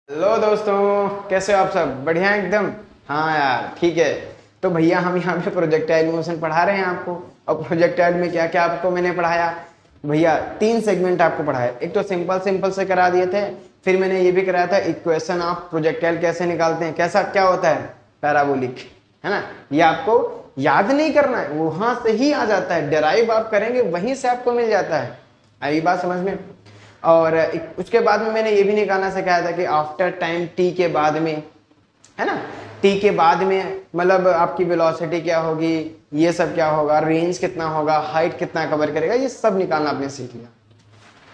Hello दोस्तों, कैसे हो आप सब? बढ़िया एकदम। हाँ यार, ठीक है। तो भैया हम यहाँ पे प्रोजेक्टाइल मोशन पढ़ा रहे हैं आपको। और प्रोजेक्टाइल में क्या क्या आपको मैंने पढ़ाया भैया? 3 सेगमेंट आपको पढ़ाया। एक तो सिंपल सिंपल से करा दिए थे, फिर मैंने ये भी कराया था इक्वेशन ऑफ प्रोजेक्टाइल कैसे निकालते हैं, कैसा क्या होता है पैराबोलिक, है ना। ये आपको याद नहीं करना है, वहां से ही आ जाता है, डेराइव आप करेंगे वहीं से आपको मिल जाता है। आई बात समझ में? और उसके बाद में मैंने ये भी निकालना सिखाया था कि आफ्टर टाइम टी के बाद में, है ना, टी के बाद में मतलब आपकी वेलोसिटी क्या होगी, ये सब क्या होगा, रेंज कितना होगा, हाइट कितना कवर करेगा, ये सब निकालना आपने सीख लिया।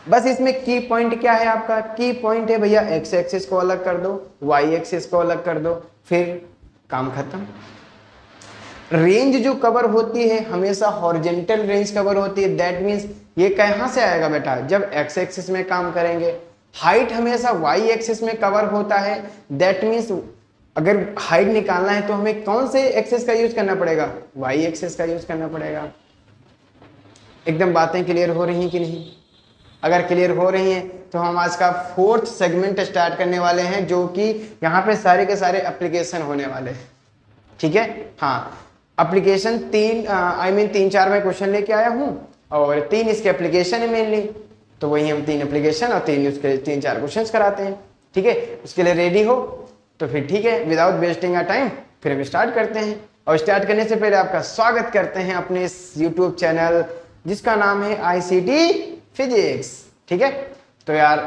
बस इसमें की पॉइंट क्या है? आपका की पॉइंट है भैया, एक्स एक्सिस को अलग कर दो, वाई एक्सिस को अलग कर दो, फिर काम खत्म। रेंज जो कवर होती है हमेशा हॉरिजेंटल रेंज कवर होती है। दैट मीन्स ये कहां से आएगा बेटा? जब एक्स एक्सिस में काम करेंगे। हाइट हमेशा वाई एक्सिस में कवर होता है। दैट मीन्स अगर हाइट निकालना है तो हमें कौन से एक्सिस का यूज करना पड़ेगा? वाई एक्सिस का यूज करना पड़ेगा। एकदम बातें क्लियर हो रही हैं कि नहीं? अगर क्लियर हो रही हैं तो हम आज का 4th सेगमेंट स्टार्ट करने वाले हैं, जो कि यहाँ पे सारे के सारे एप्लीकेशन होने वाले हैं। ठीक है, हाँ। एप्लीकेशन 3-4 में क्वेश्चन लेके आया हूँ, और 3 इसके एप्लीकेशन है मेनली। तो वही हम 3 एप्लीकेशन और 3 उसके 3-4 क्वेश्चंस कराते हैं। ठीक है, उसके लिए रेडी हो तो फिर ठीक है, विदाउट वेस्टिंग आवर टाइम फिर हम स्टार्ट करते हैं। और स्टार्ट करने से पहले आपका स्वागत करते हैं अपने इस यूट्यूब चैनल जिसका नाम है ICT फिजिक्स। ठीक है, तो यार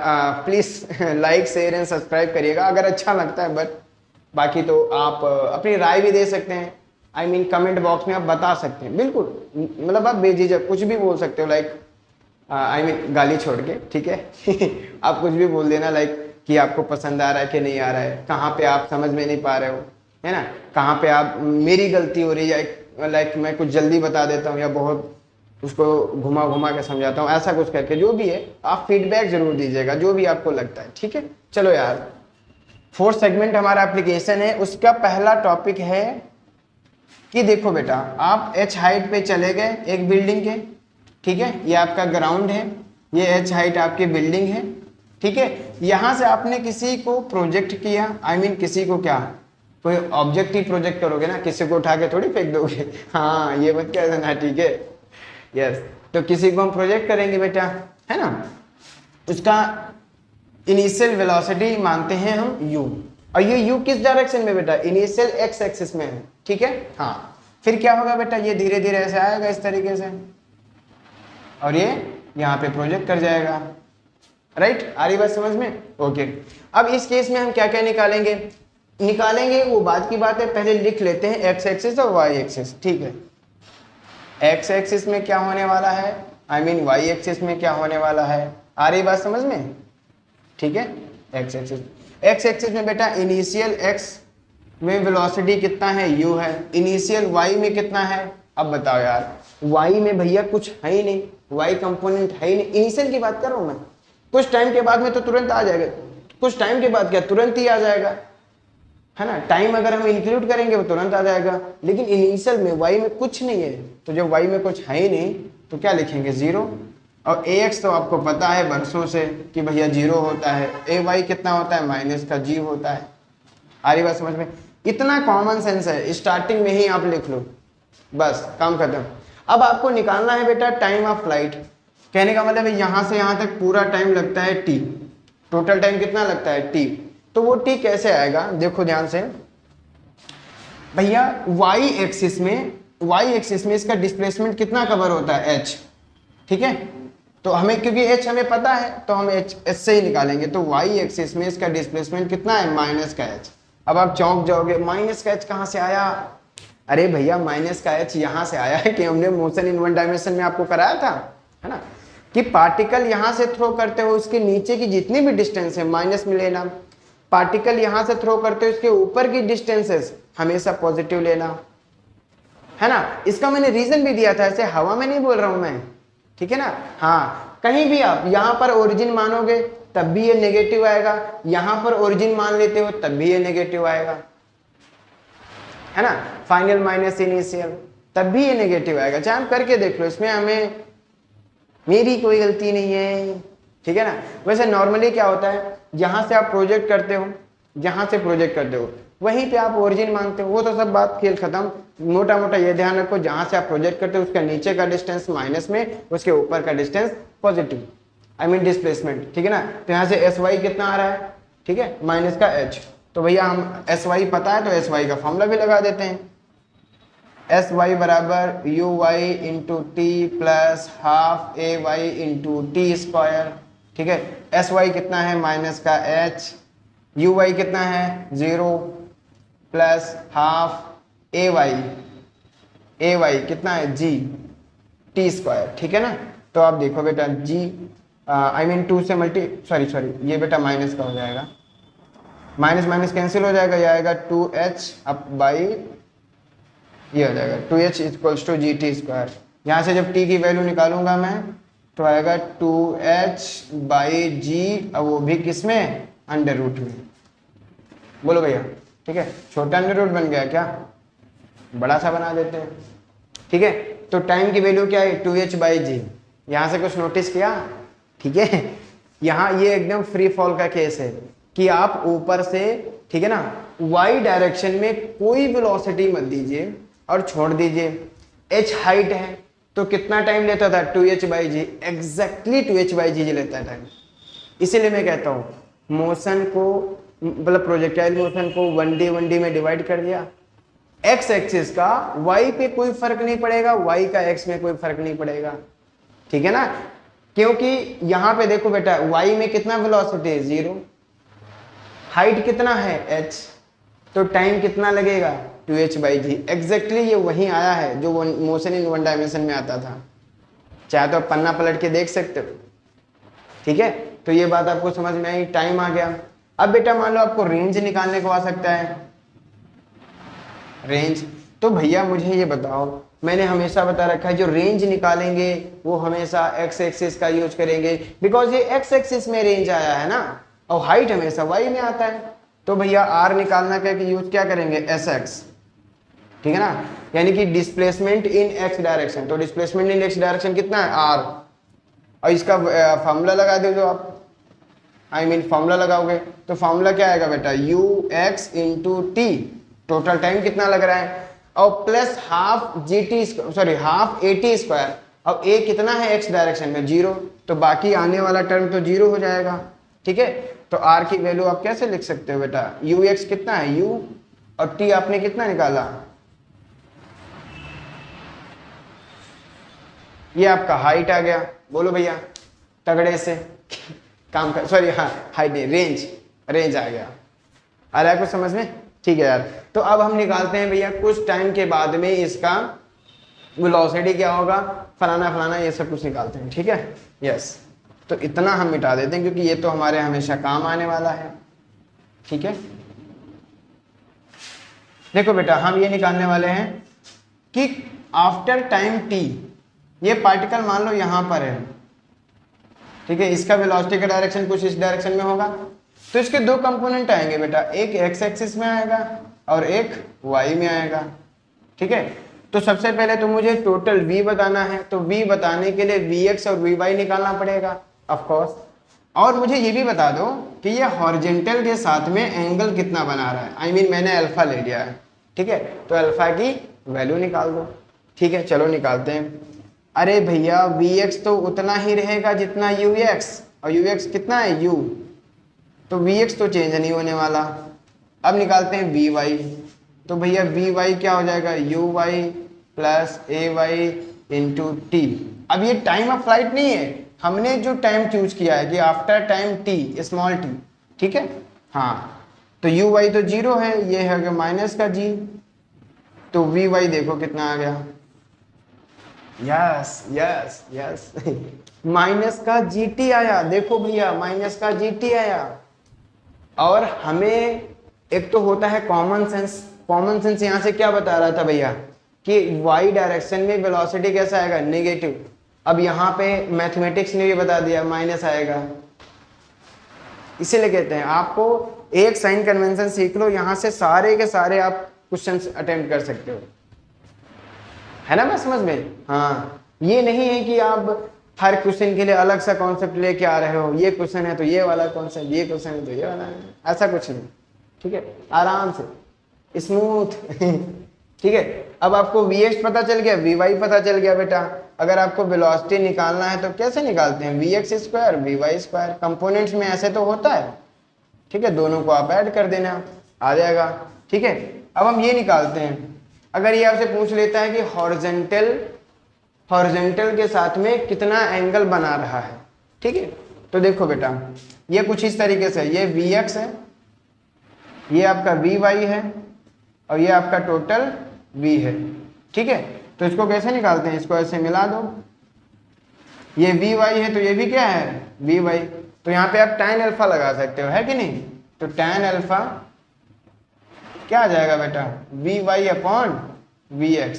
please like share and subscribe करिएगा अगर अच्छा लगता है। बट बाकी तो आप अपनी राय भी दे सकते हैं। आई मीन कमेंट बॉक्स में आप बता सकते हैं, बिल्कुल, मतलब आप बेझिझक कुछ भी बोल सकते हो। लाइक आई मीन गाली छोड़ के, ठीक है। आप कुछ भी बोल देना, लाइक कि आपको पसंद आ रहा है कि नहीं आ रहा है, कहाँ पे आप समझ में नहीं पा रहे हो, है ना, कहाँ पे आप मेरी गलती हो रही है, लाइक मैं कुछ जल्दी बता देता हूँ या बहुत उसको घुमा घुमा के समझाता हूँ, ऐसा कुछ करके जो भी है आप फीडबैक जरूर दीजिएगा, जो भी आपको लगता है। ठीक है, चलो यार, 4th सेगमेंट हमारा एप्लीकेशन है। उसका पहला टॉपिक है कि देखो बेटा, आप h हाइट पे चले गए एक बिल्डिंग के, ठीक है, ये आपका ग्राउंड है, ये h हाइट आपकी बिल्डिंग है। ठीक है, यहां से आपने किसी को प्रोजेक्ट किया, आई मीन किसी को क्या, कोई ऑब्जेक्ट ही प्रोजेक्ट करोगे ना, किसी को उठा के थोड़ी फेंक दोगे। हाँ, ये मत कह देना, ठीक है। यस, तो किसी को हम प्रोजेक्ट करेंगे बेटा, है ना। उसका इनिशियल वेलोसिटी मानते हैं हम u, और ये u किस डायरेक्शन में बेटा? इनिशियल x एक्सिस में है। ठीक है, हाँ। फिर क्या होगा बेटा? ये धीरे धीरे ऐसे आएगा इस तरीके से, और ये यहाँ पे प्रोजेक्ट कर जाएगा। राइट, आ रही बात समझ में? ओके। अब इस केस में हम क्या क्या निकालेंगे वो बात की बात है, पहले लिख लेते हैं x एक्सिस और y एक्सिस। ठीक है, x एक्सिस में क्या होने वाला है, आई मीन y एक्सिस में क्या होने वाला है, आ रही बात समझ में? ठीक है, x एक्सिस में बेटा इनिशियल x में वेलोसिटी कितना है? u है। इनिशियल y में कितना है? अब बताओ यार, y में भैया कुछ है ही नहीं, y कंपोनेंट है ही नहीं। इनिशियल की बात कर रहा हूं मैं, कुछ टाइम के बाद में तो तुरंत आ जाएगा, कुछ टाइम के बाद क्या तुरंत ही आ जाएगा, है ना। टाइम अगर हम इंक्लूड करेंगे वो तुरंत आ जाएगा, लेकिन इनिशियल में y में कुछ नहीं है। तो जब y में कुछ है ही नहीं तो क्या लिखेंगे? 0। और ax तो आपको पता है बरसों से कि भैया 0 होता है। ay कितना होता है? माइनस का g होता है। आ रही बात समझ में? इतना कॉमन सेंस है, स्टार्टिंग में ही आप लिख लो, बस काम खत्म। अब आपको निकालना है बेटा टाइम ऑफ फ्लाइट। कहने का मतलब है यहां से यहां तक पूरा टाइम लगता है t, टोटल टाइम कितना लगता है? t। तो वो t कैसे आएगा? देखो ध्यान से भैया, y एक्सिस में इसका डिस्प्लेसमेंट कितना कवर होता है? h। ठीक है, तो हमें क्योंकि h हमें पता है तो हम h से ही निकालेंगे। तो y एक्सिस में इसका डिस्प्लेसमेंट कितना है? माइनस का h। अब आप चौंक जाओगे, माइनस का h कहां से आया? अरे भैया, माइनस का h यहां से आया है कि हमने मोशन इन वन डायमेंशन में आपको कराया था, है ना, कि पार्टिकल यहां से थ्रो करते हो उसके नीचे की जितनी भी डिस्टेंस है माइनस में लेना, पार्टिकल यहां से थ्रो करते हो इसके ऊपर की डिस्टेंसेस हमेशा पॉजिटिव लेना, है ना। इसका मैंने रीजन भी दिया था, ऐसे हवा में नहीं बोल रहा हूं मैं, ठीक है ना। हाँ, कहीं भी आप यहां पर ओरिजिन मानोगे तब भी ये नेगेटिव आएगा, यहां पर ओरिजिन मान लेते हो तब भी ये नेगेटिव आएगा, है ना। फाइनल माइनस इनिशियल तब भी ये नेगेटिव आएगा, चाहे हम करके देख लो, इसमें हमें मेरी कोई गलती नहीं है, ठीक है ना। वैसे नॉर्मली क्या होता है, जहां से आप प्रोजेक्ट करते हो, जहां से प्रोजेक्ट करते हो वहीं पे आप ओरिजिन मानते हो, वो तो सब बात खेल खत्म। मोटा मोटा ये ध्यान रखो, जहां से आप प्रोजेक्ट करते हो उसका नीचे का डिस्टेंस माइनस में, उसके ऊपर का distance positive, I mean displacement, ठीक है ना। तो यहाँ से एस वाई कितना आ रहा है, ठीक है, माइनस का एच। तो भैया हम एस वाई पता है तो एस वाई का फॉर्मूला भी लगा देते हैं, एस वाई बराबर U Y into T plus half A Y into T square, ठीक है। एस वाई कितना है माइनस का एच, यू वाई कितना है 0 प्लस हाफ ए वाई कितना है जी टी स्क्वायर, ठीक है ना। तो आप देखो बेटा जी आई मीन 2 से सॉरी ये बेटा माइनस का हो जाएगा, माइनस माइनस कैंसिल हो जाएगा, ये आएगा 2h अप बाई ये हो जाएगा 2h equals to G T square. यहाँ से जब t की वैल्यू निकालूंगा मैं तो आएगा 2h बाई जी, अब वो भी किस में, अंडर रूट में। बोलो भैया, ठीक है, छोटा अंडर रूट बन गया क्या, बड़ा सा बना देते हैं, ठीक है। तो टाइम की वैल्यू क्या है 2h बाई जी, यहाँ से कुछ नोटिस किया, ठीक है। यहाँ ये एकदम फ्री फॉल का केस है कि आप ऊपर से, ठीक है ना, y डायरेक्शन में कोई वेलोसिटी मत दीजिए और छोड़ दीजिए। h हाइट है तो कितना टाइम लेता था 2h बाई जी, एग्जैक्टली 2h बाई जी लेता है टाइम। इसीलिए मैं कहता हूँ मोशन को, मतलब प्रोजेक्टाइल मोशन को 1D में डिवाइड कर दिया, x एक्सिस का y पे कोई फर्क नहीं पड़ेगा, y का x में कोई फर्क नहीं पड़ेगा, ठीक है ना। क्योंकि यहां पे देखो बेटा y में कितना वेलोसिटी है 0, हाइट कितना है h, तो टाइम कितना लगेगा 2h बाई जी। एग्जैक्टली ये वही आया है जो मोशन इन 1 डायमेंशन में आता था, चाहे तो आप पन्ना पलट के देख सकते हो, ठीक है। तो ये बात आपको समझ में आई, टाइम आ गया। अब बेटा मान लो आपको रेंज निकालने को आ सकता है, रेंज। तो भैया मुझे ये बताओ, मैंने हमेशा बता रखा है जो रेंज निकालेंगे वो हमेशा एक्स एक्सिस का यूज करेंगे, बिकॉज ये एक्स एक्सिस में रेंज आया है ना, और हाइट हमेशा वाई में आता है। तो भैया आर निकालना का यूज क्या करेंगे एस एक्स, ठीक है ना, यानी कि डिस्प्लेसमेंट इन एक्स डायरेक्शन। तो डिस्प्लेसमेंट इन एक्स डायरेक्शन कितना है आर, और इसका फॉर्मूला लगा दो जो आप, आई मीन फॉर्मूला लगाओगे तो फॉर्मूला क्या आएगा बेटा you x into T, total time कितना लग रहा है, और plus half G T sorry half A T square. अब ए कितना है एक्स डायरेक्शन में 0, तो बाकी आने वाला टर्म तो 0 हो जाएगा, ठीक है। तो आर की वैल्यू आप कैसे लिख सकते हो बेटा, यू एक्स कितना है यू, और टी आपने कितना निकाला, ये आपका हाइट आ गया। बोलो भैया तगड़े से काम कर, सॉरी हाँ हाइट नहीं, रेंज आ गया। आ रहा है कुछ समझ में, ठीक है यार। तो अब हम निकालते हैं भैया कुछ टाइम के बाद में इसका वेलोसिटी क्या होगा, फलाना फलाना ये सब कुछ निकालते हैं, ठीक है। यस, तो इतना हम मिटा देते हैं क्योंकि ये तो हमारे हमेशा काम आने वाला है, ठीक है। देखो बेटा हम ये निकालने वाले हैं कि आफ्टर टाइम टी ये पार्टिकल मान लो यहां पर है, ठीक है, इसका वेलोसिटी का डायरेक्शन कुछ इस डायरेक्शन में होगा, तो इसके दो कंपोनेंट आएंगे बेटा, एक एक्स एक्सिस में आएगा और एक वाई में आएगा, ठीक है। तो सबसे पहले तो मुझे टोटल v बताना है, तो v बताने के लिए vx और vy निकालना पड़ेगा ऑफ कोर्स। और मुझे ये भी बता दो कि ये हॉरिजॉन्टल के साथ में एंगल कितना बना रहा है, आई मीन मैंने अल्फा ले लिया है, ठीक है, तो अल्फा की वैल्यू निकाल दो, ठीक है। चलो निकालते हैं। अरे भैया vx तो उतना ही रहेगा जितना ux, और ux कितना है u, तो vx तो चेंज नहीं होने वाला। अब निकालते हैं vy, तो भैया vy क्या हो जाएगा uy plus ay into T. अब ये टाइम ऑफ फ्लाइट नहीं है, हमने जो टाइम चूज किया है कि after time t small t, ठीक है। हाँ तो uy तो 0 है, ये है माइनस का g, तो vy देखो कितना आ गया, यस यस यस माइनस का gt आया, देखो भैया माइनस का gt आया। और हमें एक तो होता है कॉमन सेंस, कॉमन सेंस यहां से क्या बता रहा था भैया कि y डायरेक्शन में वेलोसिटी कैसा आएगा नेगेटिव। अब यहाँ पे मैथमेटिक्स ने भी बता दिया माइनस आएगा, इसीलिए कहते हैं आपको एक साइन कन्वेंशन सीख लो, यहाँ से सारे के सारे आप क्वेश्चंस अटेम्प्ट कर सकते हो, है ना बात समझ में। हाँ ये नहीं है कि आप हर क्वेश्चन के लिए अलग सा कॉन्सेप्ट लेके आ रहे हो, ये क्वेश्चन है तो ये वाला कॉन्सेप्ट, ये क्वेश्चन है तो ये वाला, ऐसा कुछ नहीं। ठीक है, आराम से स्मूथ ठीक है। अब आपको Vx पता चल गया, Vy पता चल गया बेटा। अगर आपको वेलोसिटी निकालना है तो कैसे निकालते हैं, Vx square Vy square, components में ऐसे तो होता है। ठीक है, दोनों को आप ऐड कर देना, आ जाएगा। ठीक है, अब हम ये निकालते हैं। अगर ये आपसे पूछ लेता है कि हॉरिजॉन्टल के साथ में कितना एंगल बना रहा है, ठीक है, तो देखो बेटा ये कुछ इस तरीके से, ये Vx है, ये आपका Vy है, और ये आपका टोटल V है। ठीक है, तो इसको कैसे निकालते हैं, इसको ऐसे मिला दो, ये Vy है तो ये भी क्या है Vy, तो यहाँ पे आप tan अल्फा लगा सकते हो, है कि नहीं। तो tan अल्फा क्या आ जाएगा बेटा, Vy अपॉन Vx।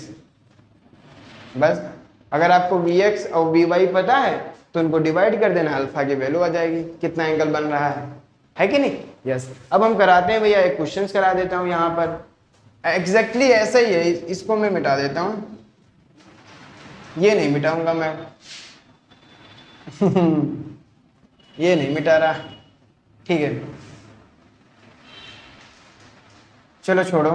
बस अगर आपको Vx और Vy पता है तो उनको डिवाइड कर देना, अल्फा की वैल्यू आ जाएगी, कितना एंगल बन रहा है कि नहीं। यस, अब हम कराते हैं भैया, एक क्वेश्चन करा देता हूँ यहाँ पर, एग्जैक्टली ऐसा ही है। इसको मैं मिटा देता हूँ, ये नहीं मिटाऊंगा मैं ये नहीं मिटा रहा। ठीक है, चलो छोड़ो,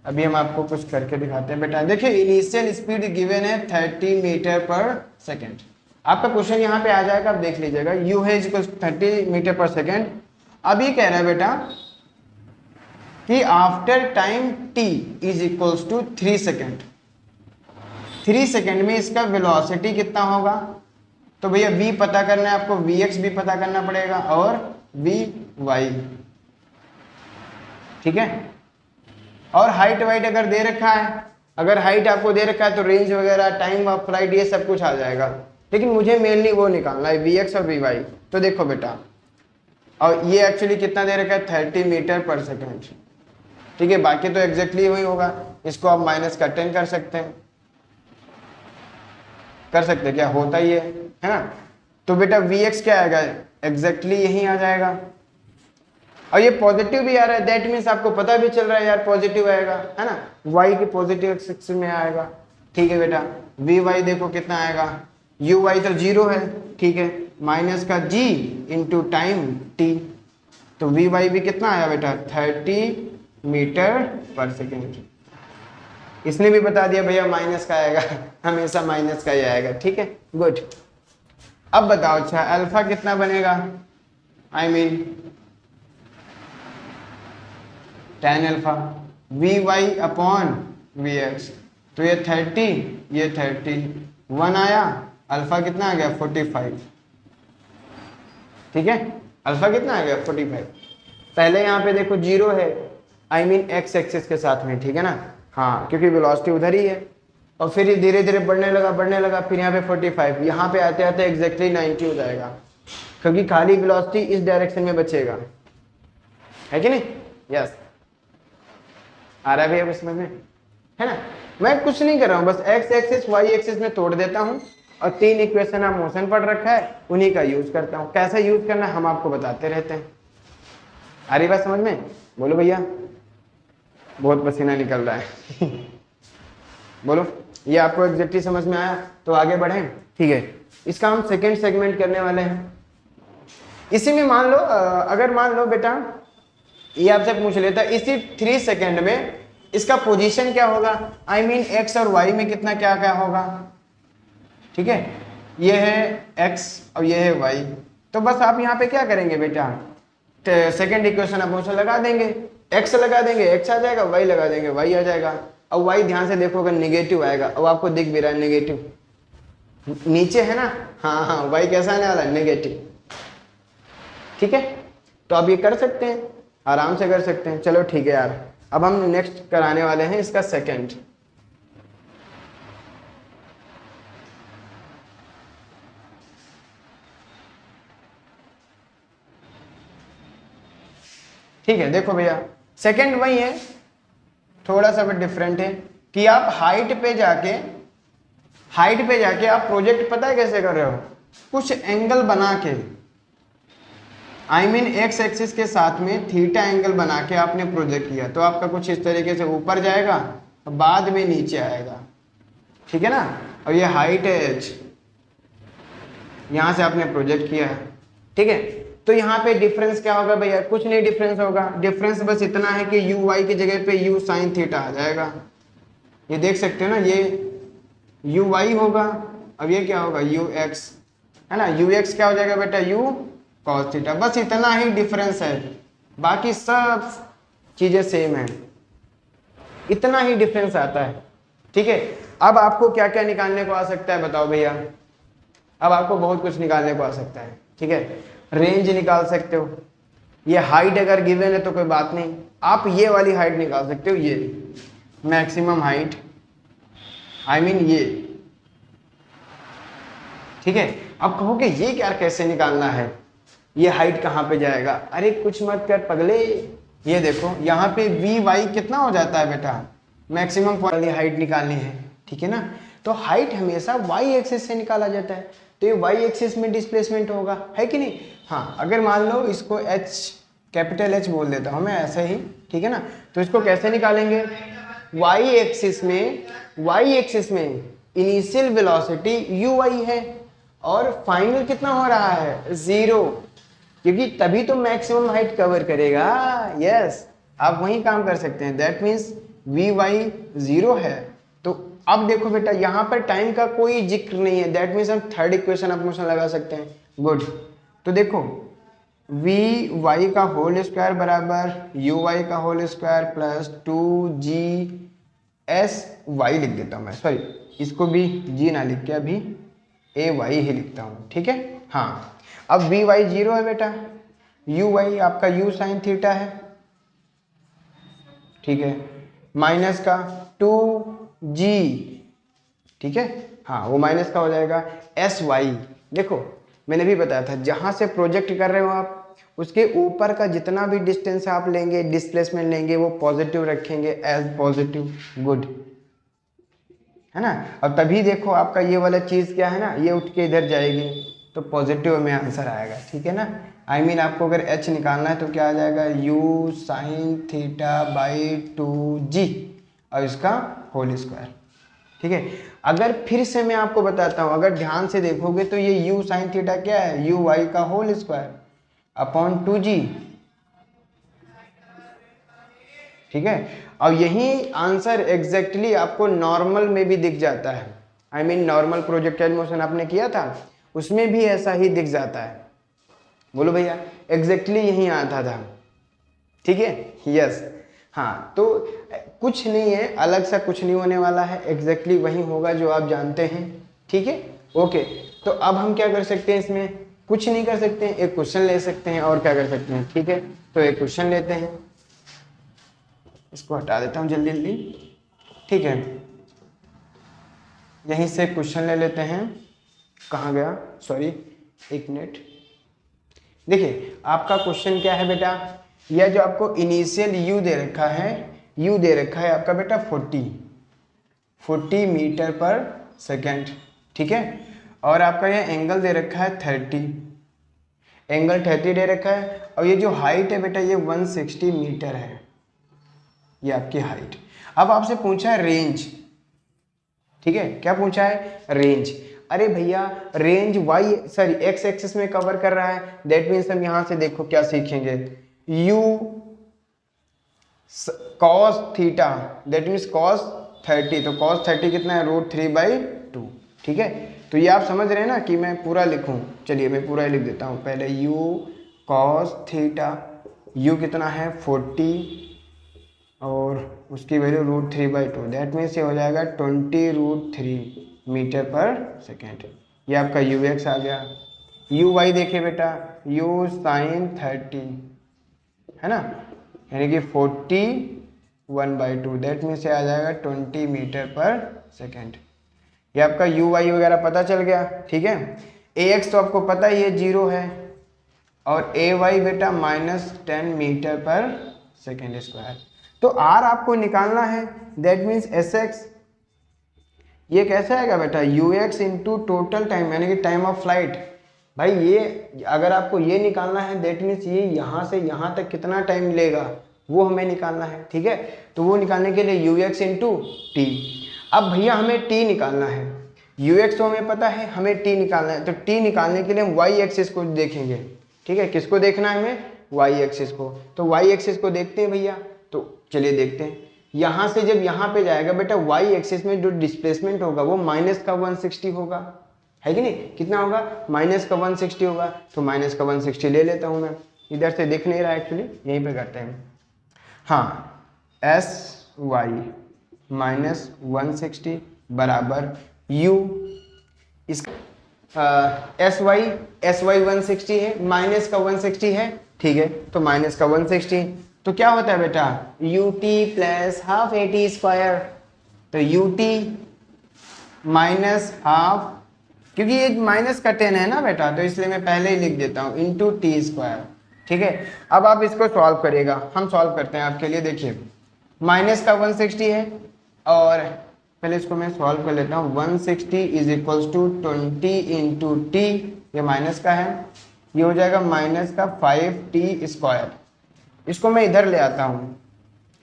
अभी हम आपको कुछ करके दिखाते हैं बेटा। देखिए इनिशियल स्पीड गिवन है 30 मीटर पर सेकेंड। आपका क्वेश्चन यहाँ पे आ जाएगा, आप देख लीजिएगा, u है इक्वल 30 मीटर पर सेकेंड। अब ये कह रहा है बेटा कि after time t is equals to 3 second, 3 second में इसका वेलोसिटी कितना होगा। तो भैया v पता करना है आपको, vx भी पता करना पड़ेगा और vy। ठीक है, और हाइट वाइट अगर दे रखा है, अगर हाइट आपको दे रखा है तो रेंज वगैरह, टाइम ऑफ फ्लाइट, ये सब कुछ आ जाएगा। लेकिन मुझे मेनली वो निकालना है Vx और Vy। तो देखो बेटा, और ये एक्चुअली कितना दे रखा है 30 मीटर पर सेकेंड। ठीक है, बाकी तो एग्जैक्टली वही होगा, इसको आप माइनस का 10 कर सकते हैं, क्या होता ही है ना। तो बेटा Vx क्या आएगा, एग्जैक्टली यही आ जाएगा, और ये पॉजिटिव भी आ रहा है, दैट मीन्स आपको पता भी चल रहा है यार पॉजिटिव आएगा, है ना, y के पॉजिटिव एक्सिस में आएगा। ठीक है बेटा, Vy देखो कितना आएगा, uy तो 0 है, ठीक है, माइनस का g इंटू टाइम t, तो Vy भी कितना आया बेटा 30 मीटर पर सेकेंड। इसने भी बता दिया भैया माइनस का आएगा, हमेशा माइनस का ही आएगा। ठीक है, गुड। अब बताओ अच्छा अल्फा कितना बनेगा, I mean tan alpha Vy upon Vx। तो ये 30, ये 30, 1 आया, अल्फा कितना आ गया 45। ठीक है, अल्फा कितना आ गया 45। पहले यहाँ पे देखो 0 है, आई मीन एक्स एक्सिस के साथ में, ठीक है ना, हाँ, क्योंकि वेलोसिटी उधर ही है, और फिर ये धीरे धीरे बढ़ने लगा, फिर यहाँ पे 45, यहाँ पे आते आते एग्जैक्टली 90 हो जाएगा, क्योंकि खाली वेलोसिटी इस डायरेक्शन में बचेगा, है कि नहीं। यस, आ रहा है भैया समझ में, है ना। मैं कुछ नहीं कर रहा हूँ, बस एक्स एक्सिस वाई एक्सिस में तोड़ देता हूँ, और 3 इक्वेशन आप मोशन पढ़ रखा है उन्हीं का यूज करता हूँ। कैसा यूज करना है हम आपको बताते रहते हैं। आ रही बात समझ में, बोलो भैया, बहुत पसीना निकल रहा है बोलो, ये आपको एग्जैक्टली समझ में आया, तो आगे बढ़ें। ठीक है, इसका हम सेकेंड सेगमेंट करने वाले हैं। इसी में मान लो, अगर मान लो बेटा ये आपसे पूछ लेता इसी 3 सेकेंड में इसका पोजीशन क्या होगा, आई मीन एक्स और वाई में कितना क्या क्या होगा। ठीक है, ये है एक्स और ये है वाई, तो बस आप यहाँ पे क्या करेंगे बेटा, सेकेंड इक्वेशन आप उसे लगा देंगे, एक्स लगा देंगे एक्स आ जाएगा, वाई लगा देंगे वाई आ जाएगा। और वाई ध्यान से देखोगे नेगेटिव आएगा, अब आपको दिख भी रहा है नेगेटिव नीचे है ना, हाँ हाँ, वाई कैसा आने वाला है नेगेटिव। ठीक है, तो आप ये कर सकते हैं, आराम से कर सकते हैं। चलो ठीक है यार, अब हम नेक्स्ट कराने वाले हैं इसका सेकंड। ठीक है, देखो भैया सेकंड वही है, थोड़ा सा भी डिफरेंट है कि आप हाइट पे जाके आप प्रोजेक्ट पता है कैसे कर रहे हो, कुछ एंगल बना के, आई मीन एक्स एक्सिस के साथ में थीटा एंगल बना के आपने प्रोजेक्ट किया, तो आपका कुछ इस तरीके से ऊपर जाएगा, बाद में नीचे आएगा। ठीक है ना, और ये हाइट है h, यहाँ से आपने प्रोजेक्ट किया है, ठीक है। तो यहाँ पे डिफरेंस क्या होगा भैया, कुछ नहीं डिफरेंस होगा, डिफरेंस बस इतना है कि यू वाई की जगह पे यू साइन थीटा आ जाएगा। ये देख सकते हो ना, ये यू वाई होगा, अब ये क्या होगा यू एक्स, है ना। यू एक्स क्या हो जाएगा बेटा, यू कॉस थीटा। बस इतना ही डिफरेंस है, बाकी सब चीजें सेम है, इतना ही डिफरेंस आता है, ठीक है। अब आपको क्या क्या निकालने को आ सकता है बताओ भैया, अब आपको बहुत कुछ निकालने को आ सकता है, ठीक है। रेंज निकाल सकते हो, ये हाइट अगर गिवन है तो कोई बात नहीं, आप ये वाली हाइट निकाल सकते हो, ये मैक्सिमम हाइट, आई मीन ये, ठीक है। अब कहोगे ये क्या कैसे निकालना है, ये हाइट कहाँ पे जाएगा, अरे कुछ मत कर पगले, ये देखो यहाँ पे वी वाई कितना हो जाता है बेटा, मैक्सिमम वाली हाइट निकालनी है, ठीक है ना। तो हाइट हमेशा वाई एक्सिस से निकाला जाता है, तो ये वाई एक्सिस में डिस्प्लेसमेंट होगा, है कि नहीं। हाँ, अगर मान लो इसको एच, कैपिटल एच बोल देता हूँ मैं ऐसे ही, ठीक है ना। तो इसको कैसे निकालेंगे, वाई एक्सिस में इनिशियल वेलोसिटी यू वाई है और फाइनल कितना हो रहा है 0, क्योंकि तभी तो मैक्सिमम हाइट कवर करेगा। यस, आप वही काम कर सकते हैं, दैट मीन्स वी वाई 0 है। तो अब देखो बेटा यहाँ पर टाइम का कोई जिक्र नहीं है, दैट मीन्स हम थर्ड इक्वेशन ऑफ मोशन लगा सकते हैं। गुड, तो देखो वी वाई का होल स्क्वायर बराबर यू वाई का whole square plus 2g S Y लिख देता हूँ मैं, सॉरी इसको भी जी ना लिख के अभी ए वाई ही लिखता हूँ, ठीक है। हाँ, अब वी वाई 0 है बेटा, यू वाई आपका यू साइन थीटा है, ठीक है, माइनस का 2g, ठीक है। हाँ, वो माइनस का हो जाएगा एस वाई। देखो मैंने भी बताया था, जहाँ से प्रोजेक्ट कर रहे हो आप उसके ऊपर का जितना भी डिस्टेंस आप लेंगे, डिस्प्लेसमेंट लेंगे, वो पॉजिटिव रखेंगे एज पॉजिटिव। गुड, है ना। अब तभी देखो आपका ये वाला चीज़ क्या है ना, ये उठ के इधर जाएगी तो पॉजिटिव में आंसर आएगा, ठीक है ना। आई मीन आपको अगर एच निकालना है तो क्या आ जाएगा, you sine theta by 2g और इसका होल स्क्वायर, ठीक है। अगर फिर से मैं आपको बताता हूँ, अगर ध्यान से देखोगे तो ये यू साइन थीटा क्या है, यू वाई का होल स्क्वायर अपॉन 2g, ठीक है। और यही आंसर एग्जैक्टली आपको नॉर्मल में भी दिख जाता है, I mean normal projectile motion आपने किया था उसमें भी ऐसा ही दिख जाता है। बोलो भैया, एग्जैक्टली यही आता था, ठीक है। यस, हाँ, तो कुछ नहीं है, अलग सा कुछ नहीं होने वाला है, एग्जैक्टली वही होगा जो आप जानते हैं, ठीक है। ओके, तो अब हम क्या कर सकते हैं, इसमें कुछ नहीं कर सकते हैं, एक क्वेश्चन ले सकते हैं और क्या कर सकते हैं, ठीक है। तो एक क्वेश्चन लेते हैं, इसको हटा देता हूँ जल्दी जल्दी, ठीक है। यहीं से क्वेश्चन ले लेते हैं, कहाँ गया, सॉरी एक मिनट। देखिए आपका क्वेश्चन क्या है बेटा, यह जो आपको इनिशियल यू दे रखा है, यू दे रखा है आपका बेटा 40 मीटर पर सेकेंड, ठीक है। और आपका यह एंगल दे रखा है 30, एंगल 30 दे रखा है, और ये जो हाइट है बेटा ये 160 मीटर है, ये आपकी हाइट। अब आपसे पूछा है रेंज, ठीक है, क्या पूछा है, रेंज। अरे भैया range Y sorry X axis में कवर कर रहा है, दैट मीन्स हम यहां से देखो क्या सीखेंगे, you cos theta, that means cos 30, तो कॉस 30 कितना है, √3/2, ठीक है। तो ये आप समझ रहे हैं ना कि मैं पूरा लिखूं, चलिए मैं पूरा लिख देता हूं पहले, यू कॉस थीटा, यू कितना है 40 और उसकी वैल्यू √3/2, दैट मीन्स ये हो जाएगा 20√3 मीटर पर सेकेंड। ये आपका यू एक्स आ गया। यू वाई देखिए बेटा, यू साइन 30 है ना, यानी कि 41/2, दैट मीन्स ये आ जाएगा 20 मीटर पर सेकेंड। ये आपका यू वाई वगैरह पता चल गया, ठीक है। ए एक्स तो आपको पता ही है 0 है, और ए वाई बेटा -10 मीटर पर सेकेंड स्क्वायर। तो आर आपको निकालना है, दैट मीन्स एस एक्स, ये कैसे आएगा बेटा, you x into total time यानी कि टाइम ऑफ फ्लाइट। भाई ये अगर आपको ये निकालना है, दैट मीन्स ये यहाँ से यहाँ तक कितना टाइम लेगा वो हमें निकालना है, ठीक है। तो वो निकालने के लिए यू एक्स इंटू टी। अब भैया हमें टी निकालना है, ux तो हमें पता है, हमें t निकालना है, तो t निकालने के लिए हम y एक्सिस को देखेंगे। ठीक है, किसको देखना है हमें? y एक्सिस को। तो y एक्सिस को देखते हैं भैया, तो चलिए देखते हैं। यहाँ से जब यहाँ पे जाएगा बेटा, y एक्सिस में जो डिस्प्लेसमेंट होगा वो माइनस का 160 होगा, है कि नहीं? कितना होगा? माइनस का 160 होगा। तो माइनस का 160 ले लेता हूँ मैं, इधर से दिख नहीं रहा एक्चुअली, यहीं पे करते हैं। हाँ, एस वाई माइनस 160 बराबर u, इसका एस वाई 160 है, माइनस का 160 है, ठीक है, तो माइनस का 160, तो क्या होता है बेटा? ut plus half A T square. तो ut माइनस हाफ, क्योंकि ये माइनस का 10 है ना बेटा, तो इसलिए मैं पहले ही लिख देता हूँ इंटू टी स्क्वायर। ठीक है, अब आप इसको सॉल्व करिएगा, हम सॉल्व करते हैं आपके लिए। देखिए माइनस का 160 है, और पहले इसको मैं सॉल्व कर लेता हूँ। 160 is equals to 20 into T, ये माइनस का है, ये हो जाएगा माइनस का 5t स्क्वायर। इसको मैं इधर ले आता हूँ,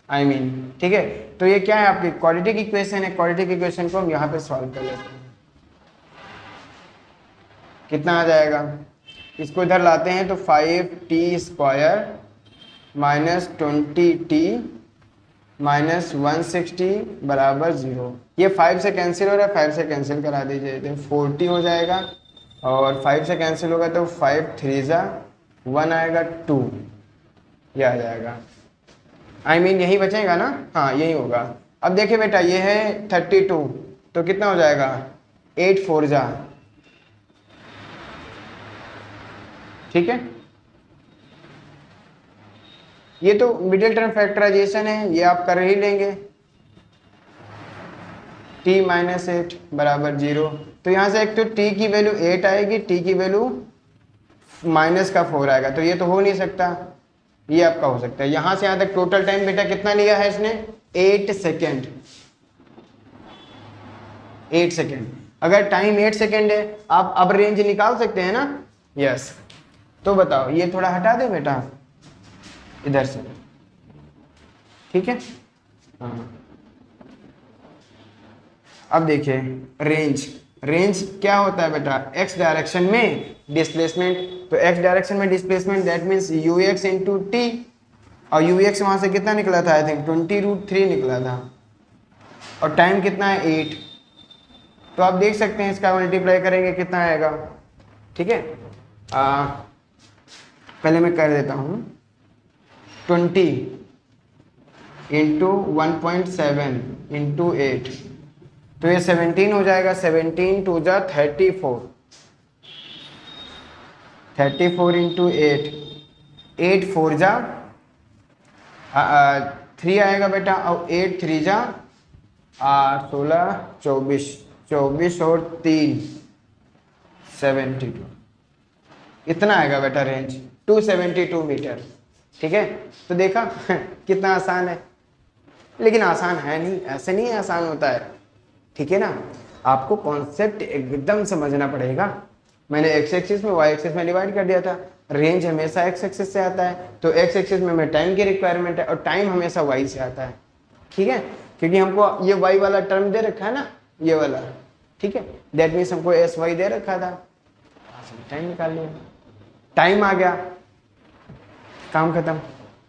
आई मीन, ठीक है, तो ये क्या है? आपकी क्वाड्रेटिक इक्वेशन है। क्वाड्रेटिक इक्वेशन को हम यहाँ पे सॉल्व कर लेते हैं। कितना आ जाएगा? इसको इधर लाते हैं तो 5t square minus 20t minus 160 बराबर 0। ये 5 से कैंसिल हो रहा है, 5 से कैंसिल करा दीजिए, तो 40 हो जाएगा, और 5 से कैंसिल होगा तो 5 3 1 आएगा 2, ये आ जाएगा। आई मीन यही बचेगा ना? हाँ यही होगा। अब देखिए बेटा, ये है 32, तो कितना हो जाएगा? 8 4 ठीक है, ये तो मिडिल टर्म फैक्टराइजेशन है, ये आप कर ही लेंगे। t माइनस 8 बराबर 0, तो यहाँ से एक तो t की वैल्यू 8 आएगी, t की वैल्यू माइनस का 4 आएगा, तो ये तो हो नहीं सकता, ये आपका हो सकता है। यहाँ से यहाँ तक टोटल टाइम बेटा कितना लिया है इसने? 8 सेकेंड। 8 सेकेंड, अगर टाइम 8 सेकेंड है, आप अब रेंज निकाल सकते हैं ना? यस। तो बताओ, ये थोड़ा हटा दे बेटा इधर से, ठीक है। हाँ, अब देखिए रेंज, रेंज क्या होता है बेटा? x डायरेक्शन में डिस्प्लेसमेंट, तो x डायरेक्शन में displacement that means ux into T, और ux वहां से कितना निकला था? आई थिंक 20√3 निकला था, और टाइम कितना है? 8। तो आप देख सकते हैं, इसका मल्टीप्लाई करेंगे कितना आएगा, ठीक है। पहले मैं कर देता हूँ 20 इंटू 1.7 इंटू 8, तो ये 17 हो जाएगा। 17 2 जा 34, 34 इंटू 8, 8 4 जा 3 आएगा बेटा, और 8 3 जा 16 24, 24 और 3 72, इतना आएगा बेटा रेंज, 272 मीटर। ठीक है, तो देखा कितना आसान है, लेकिन आसान है नहीं, ऐसे नहीं आसान होता है, ठीक है ना। आपको कॉन्सेप्ट एकदम समझना पड़ेगा। मैंने एक्स एक्सिस में वाई एक्सिस में डिवाइड कर दिया था, रेंज हमेशा एक्स एक्सिस से आता है, तो एक्स एक्सिस में टाइम की रिक्वायरमेंट है, और टाइम हमेशा वाई से आता है, ठीक है, क्योंकि हमको ये वाई वाला टर्म दे रखा है ना, ये वाला, ठीक है, दैट मीन्स हमको एस वाई दे रखा था, टाइम निकाल लिया, टाइम आ गया, काम खत्म।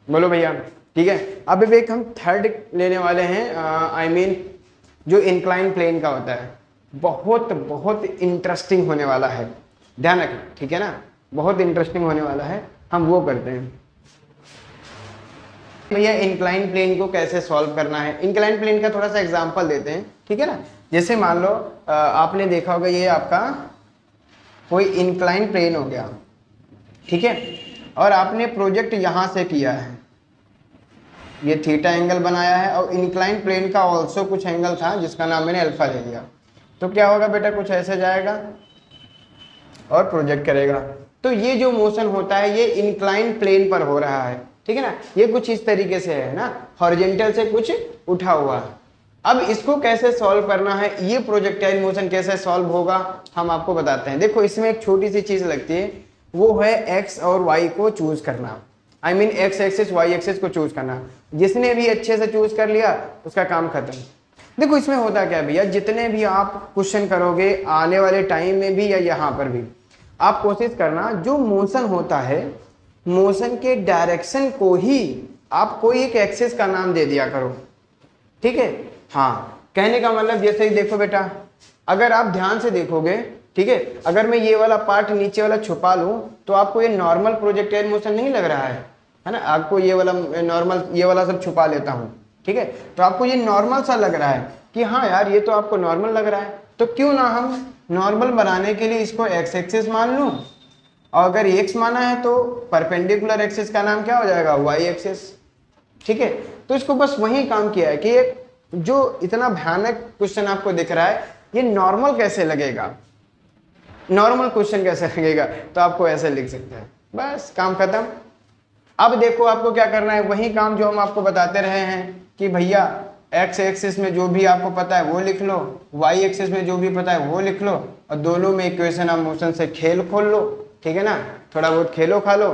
बोलो भैया, ठीक है। अब विवेक हम थर्ड लेने वाले हैं, आई मीन जो इंक्लाइन प्लेन का होता है, बहुत बहुत इंटरेस्टिंग होने वाला है, ध्यान रखना, ठीक है ना, बहुत इंटरेस्टिंग होने वाला है, हम वो करते हैं। भैया इंक्लाइन प्लेन को कैसे सॉल्व करना है, इंक्लाइन प्लेन का थोड़ा सा एग्जांपल देते हैं, ठीक है ना। जैसे मान लो आपने देखा होगा ये आपका कोई इंक्लाइन प्लेन हो गया, ठीक है, और आपने प्रोजेक्ट यहाँ से किया है, ये थीटा एंगल बनाया है, और इंक्लाइन प्लेन का ऑल्सो कुछ एंगल था जिसका नाम मैंने अल्फा ले लिया, तो क्या होगा बेटा, कुछ ऐसे जाएगा और प्रोजेक्ट करेगा, तो ये जो मोशन होता है ये इंक्लाइन प्लेन पर हो रहा है, ठीक है ना। ये कुछ इस तरीके से है ना, हॉरिजॉन्टल से कुछ उठा हुआ है। अब इसको कैसे सॉल्व करना है, ये प्रोजेक्टाइल मोशन कैसे सॉल्व होगा, हम आपको बताते हैं। देखो इसमें एक छोटी सी चीज लगती है, वो है एक्स और वाई को चूज करना, I mean X axis Y axis को चूज करना। जिसने भी अच्छे से चूज कर लिया उसका काम खत्म। देखो इसमें होता क्या है भैया, जितने भी आप क्वेश्चन करोगे आने वाले टाइम में भी या यहाँ पर भी, आप कोशिश करना जो मोशन होता है, मोशन के डायरेक्शन को ही आप कोई एक एक्सिस का नाम दे दिया करो, ठीक है। हाँ, कहने का मतलब जैसे ही देखो बेटा, अगर आप ध्यान से देखोगे, ठीक है, अगर मैं ये वाला पार्ट नीचे वाला छुपा लूं तो आपको ये नॉर्मल प्रोजेक्टाइल मोशन नहीं लग रहा है ना। आपको ये वाला नॉर्मल, ये वाला सब छुपा लेता हूं, ठीक है, तो आपको ये नॉर्मल सा लग रहा है कि हाँ यार ये तो आपको नॉर्मल लग रहा है। तो क्यों ना हम नॉर्मल बनाने के लिए इसको एक्स एक्सिस मान लूं, और अगर एक्स माना है तो परपेंडिकुलर एक्सिस का नाम क्या हो जाएगा, वाई एक्सिस, ठीक है। तो इसको बस वही काम किया है कि एक जो इतना भयानक क्वेश्चन आपको दिख रहा है ये नॉर्मल कैसे लगेगा, नॉर्मल क्वेश्चन कैसे लगेगा, तो आपको ऐसे लिख सकते हैं, बस काम खत्म। अब देखो आपको क्या करना है, वही काम जो हम आपको बताते रहे हैं कि भैया एक्स एक्सिस में जो भी आपको पता है वो लिख लो, वाई एक्सिस में जो भी पता है वो लिख लो, और दोनों में इक्वेशन ऑफ मोशन से खेल खोल लो, ठीक है ना, थोड़ा बहुत खेलो खा लो,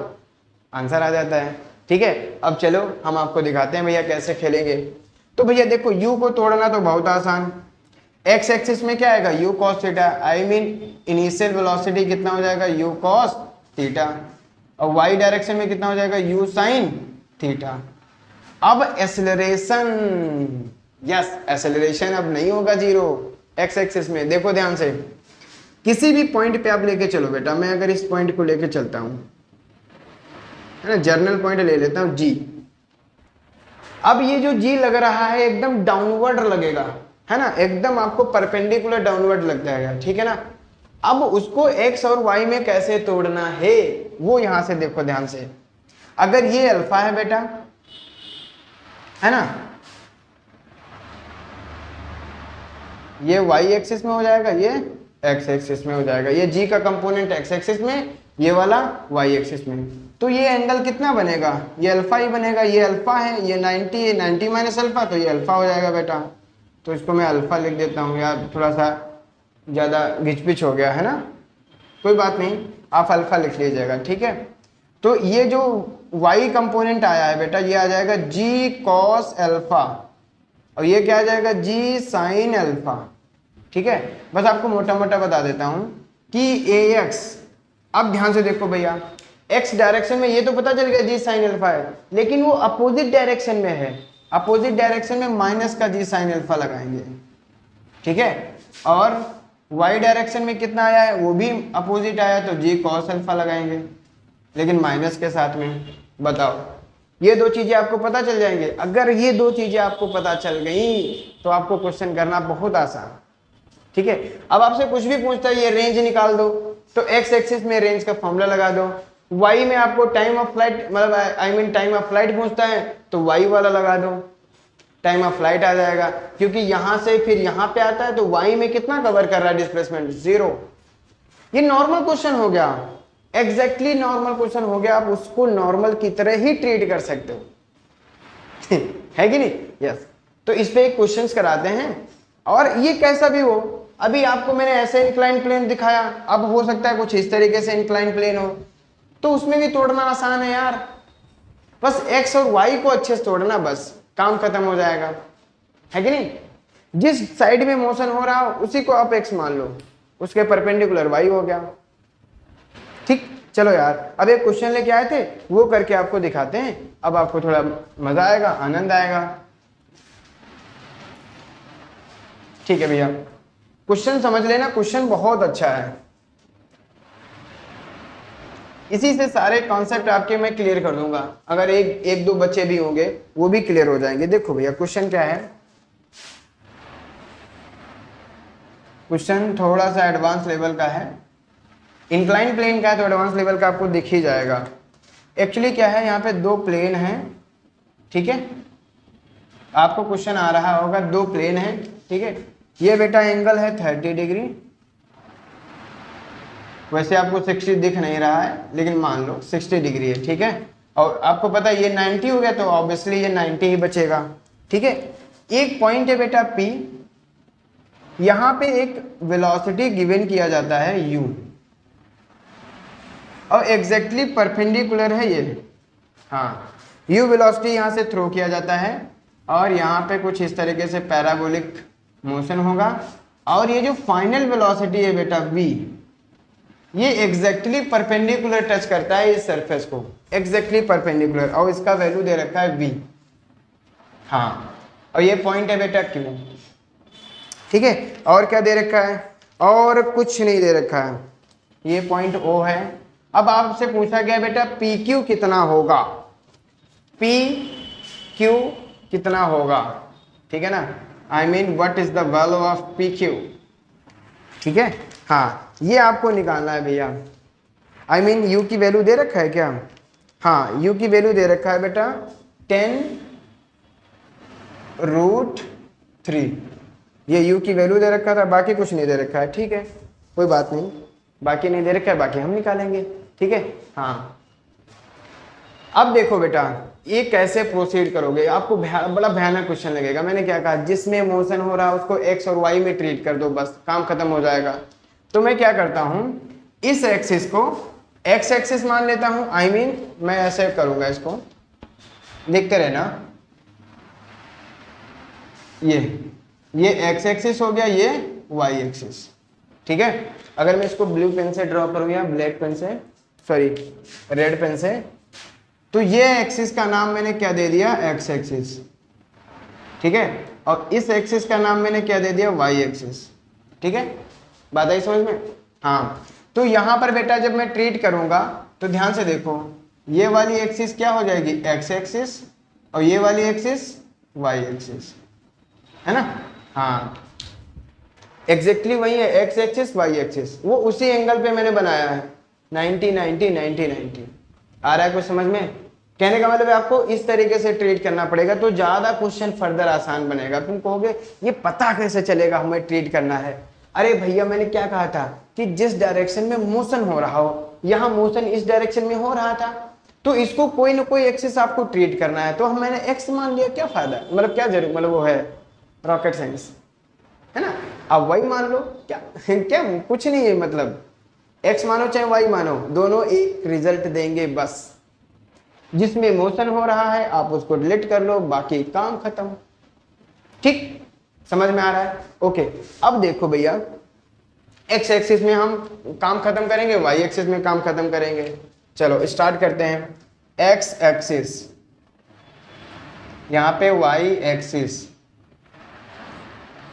आंसर आ जाता है, ठीक है। अब चलो हम आपको दिखाते हैं भैया कैसे खेलेंगे। तो भैया देखो u को तोड़ना तो बहुत आसान, एक्स एक्सिस में क्या आएगा, u cos theta, I mean initial velocity कितना हो जाएगा, u cos थीटा, और y डायरेक्शन में कितना हो जाएगा, u sin थीटा। अब एक्सेलरेशन, यस एक्सेलरेशन अब नहीं होगा जीरो एक्स एक्सिस में, देखो ध्यान से, किसी भी पॉइंट पे आप लेके चलो बेटा, मैं अगर इस पॉइंट को लेके चलता हूं, है ना, जर्नल पॉइंट ले लेता हूं g, अब ये जो g लग रहा है एकदम डाउनवर्ड लगेगा, है ना, एकदम आपको परपेंडिकुलर डाउनवर्ड लग जाएगा, ठीक है ना। अब उसको x और y में कैसे तोड़ना है वो यहां से देखो ध्यान से, अगर ये अल्फा है बेटा, है ना, ये y एक्सिस में हो जाएगा, ये x एक्सिस में हो जाएगा, ये g का कंपोनेंट x एक्सिस में, ये वाला y एक्सिस में, तो ये एंगल कितना बनेगा, ये अल्फा ही बनेगा, ये अल्फा है, ये 90, ये 90 माइनस अल्फा, तो ये अल्फा हो जाएगा बेटा। तो इसको मैं अल्फा लिख देता हूँ यार, थोड़ा सा ज़्यादा घिचपिच हो गया है ना, कोई बात नहीं, आप अल्फा लिख लीजिएगा, ठीक है। तो ये जो y कंपोनेंट आया है बेटा, ये आ जाएगा g cos अल्फा, और ये क्या आ जाएगा, g sin अल्फा, ठीक है। बस आपको मोटा मोटा बता देता हूँ कि ax, अब ध्यान से देखो भैया, x डायरेक्शन में ये तो पता चल गया g sin अल्फा है, लेकिन वो अपोजिट डायरेक्शन में है, अपोजिट डायरेक्शन में माइनस का g sin अल्फा लगाएंगे, ठीक है। और y डायरेक्शन में कितना आया है, वो भी अपोजिट आया, तो g cos अल्फा लगाएंगे, लेकिन माइनस के साथ में। बताओ, ये दो चीजें आपको पता चल जाएंगे, अगर ये दो चीजें आपको पता चल गई तो आपको क्वेश्चन करना बहुत आसान, ठीक है। अब आपसे कुछ भी पूछता है, ये रेंज निकाल दो, तो x एक्सिस में रेंज का फॉर्मूला लगा दो, y में आपको टाइम ऑफ फ्लाइट, मतलब I mean time of flight पूछता है तो y वाला लगा दो, टाइम ऑफ फ्लाइट आ जाएगा, क्योंकि यहां से फिर यहां पे आता है, तो y में कितना कवर कर रहा है डिस्प्लेसमेंट, 0। ये नॉर्मल क्वेश्चन हो गया, एग्जैक्टली नॉर्मल क्वेश्चन हो गया, आप उसको नॉर्मल की तरह ही ट्रीट कर सकते हो है कि नहीं, यस। तो इस पे क्वेश्चंस कराते हैं, और ये कैसा भी हो, अभी आपको मैंने ऐसे इंक्लाइन प्लेन दिखाया, अब हो सकता है कुछ इस तरीके से इंक्लाइन प्लेन हो, तो उसमें भी तोड़ना आसान है यार, बस x और y को अच्छे से तोड़ना, बस काम खत्म हो जाएगा, है कि नहीं। जिस साइड में मोशन हो रहा हो उसी को आप x मान लो, उसके परपेंडिकुलर y हो गया, ठीक। चलो यार, अब एक क्वेश्चन लेके आए थे, वो करके आपको दिखाते हैं, अब आपको थोड़ा मजा आएगा, आनंद आएगा, ठीक है भैया। क्वेश्चन समझ लेना, क्वेश्चन बहुत अच्छा है, इसी से सारे कॉन्सेप्ट आपके मैं क्लियर कर दूंगा, अगर एक दो बच्चे भी होंगे वो भी क्लियर हो जाएंगे। देखो भैया क्वेश्चन क्या है, क्वेश्चन थोड़ा सा एडवांस लेवल का है, इंक्लाइन प्लेन का है तो एडवांस लेवल का आपको दिख ही जाएगा। एक्चुअली क्या है, यहाँ पे दो प्लेन हैं, ठीक है, आपको क्वेश्चन आ रहा होगा, दो प्लेन हैं, ठीक है, ये बेटा एंगल है 30 डिग्री, वैसे आपको 60 दिख नहीं रहा है, लेकिन मान लो 60 डिग्री है, ठीक है, और आपको पता है ये 90 हो गया, तो ऑब्वियसली ये 90 ही बचेगा, ठीक है। एक पॉइंट है बेटा P, यहां पे एक वेलोसिटी गिवन किया जाता है u, और एग्जैक्टली परपेंडिकुलर है ये, हाँ, u वेलोसिटी यहां से थ्रो किया जाता है, और यहाँ पे कुछ इस तरीके से पैराबोलिक मोशन होगा, और ये जो फाइनल वेलोसिटी है बेटा v, ये एग्जैक्टली परपेंडिकुलर टच करता है इस सरफेस को, एग्जैक्टली परपेंडिकुलर, और इसका वैल्यू दे रखा है v। हाँ, और ये पॉइंट है बेटा q, ठीक है। और क्या दे रखा है, और कुछ नहीं दे रखा है, ये पॉइंट O है। अब आपसे पूछा गया बेटा PQ कितना होगा, PQ कितना होगा, ठीक है ना, I mean what is the value of PQ, ठीक है। हाँ, ये आपको निकालना है भैया, आई मीन U की वैल्यू दे रखा है क्या, हाँ U की वैल्यू दे रखा है बेटा 10√3, ये U की वैल्यू दे रखा था, बाकी कुछ नहीं दे रखा है, ठीक है, कोई बात नहीं, बाकी नहीं दे रखा है, बाकी हम निकालेंगे, ठीक है। हाँ, अब देखो बेटा ये कैसे प्रोसीड करोगे, आपको बड़ा भयानक क्वेश्चन लगेगा। मैंने क्या कहा, जिसमें मोशन हो रहा है उसको x और y में ट्रीट कर दो, बस काम खत्म हो जाएगा। तो मैं क्या करता हूँ, इस एक्सिस को x एक्सिस मान लेता हूँ, आई मीन मैं ऐसे करूंगा, इसको देखते रहना, ये x एक्सिस हो गया, ये y एक्सिस, ठीक है। अगर मैं इसको ब्लू पेन से ड्रॉ करूँ या ब्लैक पेन से, सॉरी रेड पेन से, तो ये एक्सिस का नाम मैंने क्या दे दिया, x एक्सिस, ठीक है, और इस एक्सिस का नाम मैंने क्या दे दिया, y एक्सिस, ठीक है, बात आई समझ में। हाँ, तो यहाँ पर बेटा जब मैं ट्रीट करूंगा तो ध्यान से देखो, ये वाली एक्सिस क्या हो जाएगी, x एक्सिस, और ये वाली एक्सिस y एक्सिस, है ना। हाँ, एग्जैक्टली वही है, x एक्सिस y एक्सिस, वो उसी एंगल पे मैंने बनाया है, 90 90 90 90। आ रहा है कुछ समझ में, कहने का मतलब है आपको इस तरीके से ट्रीट करना पड़ेगा, तो ज्यादा क्वेश्चन फर्दर आसान बनेगा। तुम कहोगे ये पता कैसे चलेगा हमें ट्रीट करना है, अरे भैया मैंने क्या कहा था कि जिस डायरेक्शन में मोशन हो रहा हो, यहाँ मोशन इस डायरेक्शन में हो रहा था, तो इसको कोई ना कोई एक्सिस आपको ट्रीट करना है, तो हम मैंने एक्स मान लिया, क्या फायदा, मतलब क्या जरूर, मतलब वो है रॉकेट साइंस, है ना। अब वाई मान लो, क्या क्या कुछ नहीं है, मतलब एक्स मानो चाहे वाई मानो, दोनों एक रिजल्ट देंगे, बस जिसमें मोशन हो रहा है आप उसको डिलीट कर लो, बाकी काम खत्म, ठीक, समझ में आ रहा है। ओके, अब देखो भैया एक्स एक्सिस में हम काम खत्म करेंगे, वाई एक्सिस में काम खत्म करेंगे। चलो स्टार्ट करते हैं। एक्स एक्सिस, यहाँ पे वाई एक्सिस,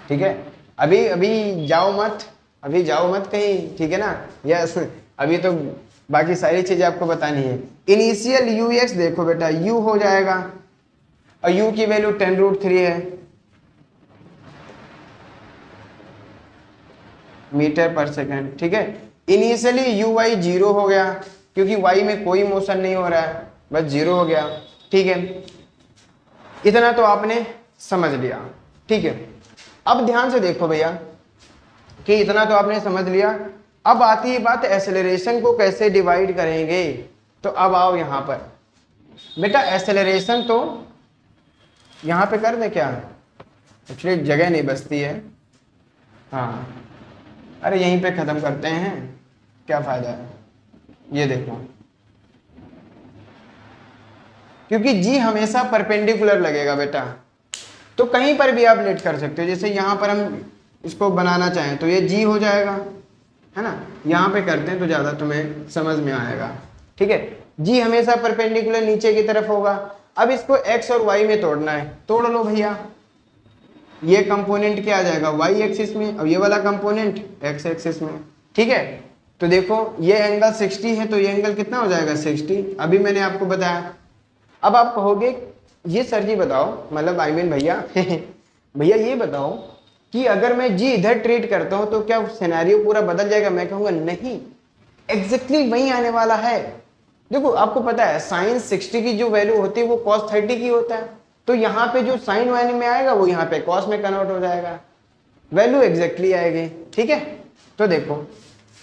ठीक है। अभी अभी जाओ मत, अभी जाओ मत कहीं, ठीक है ना, यस, अभी तो बाकी सारी चीजें आपको बतानी है। इनिशियल यू एक्स देखो बेटा, यू हो जाएगा, और यू की वैल्यू 10√3 है मीटर पर सेकेंड, ठीक है। इनिशियली यू वाई 0 हो गया, क्योंकि वाई में कोई मोशन नहीं हो रहा है, बस 0 हो गया, ठीक है। इतना तो आपने समझ लिया, ठीक है। अब ध्यान से देखो भैया कि इतना तो आपने समझ लिया, अब आती है बात एक्सेलरेशन को कैसे डिवाइड करेंगे। तो अब आओ यहाँ पर बेटा, एक्सेलरेशन तो यहाँ पे कर दे क्या, एक्चुअली जगह नहीं बचती है, हाँ, अरे यहीं पे खत्म करते हैं, क्या फायदा है, ये देखो, क्योंकि जी हमेशा परपेंडिकुलर लगेगा बेटा, तो कहीं पर भी आप लेट कर सकते हो, जैसे यहाँ पर हम इसको बनाना चाहें तो ये जी हो जाएगा, है ना, यहाँ पे करते हैं तो ज़्यादा तुम्हें समझ में आएगा, ठीक है। जी हमेशा परपेंडिकुलर नीचे की तरफ होगा। अब इसको एक्स और वाई में तोड़ना है, तोड़ लो भैया, ये कंपोनेंट क्या आ जाएगा, वाई एक्सिस में, और ये वाला कंपोनेंट एक्स एक्सिस में, ठीक है। तो देखो ये एंगल 60 है, तो ये एंगल कितना हो जाएगा, 60, अभी मैंने आपको बताया। अब आप कहोगे ये सर जी बताओ, मतलब आई मीन भैया भैया ये बताओ कि अगर मैं जी इधर ट्रीट करता हूं तो क्या सिनेरियो पूरा बदल जाएगा। मैं कहूंगा नहीं, एग्जैक्टली वही आने वाला है। देखो आपको पता है साइन 60 की जो वैल्यू होती है वो cos 30 की होता है, तो यहाँ पे जो साइन वैल्यू में आएगा वो यहाँ पे cos में कन्वर्ट हो जाएगा, वैल्यू एग्जैक्टली आएगी, ठीक है। तो देखो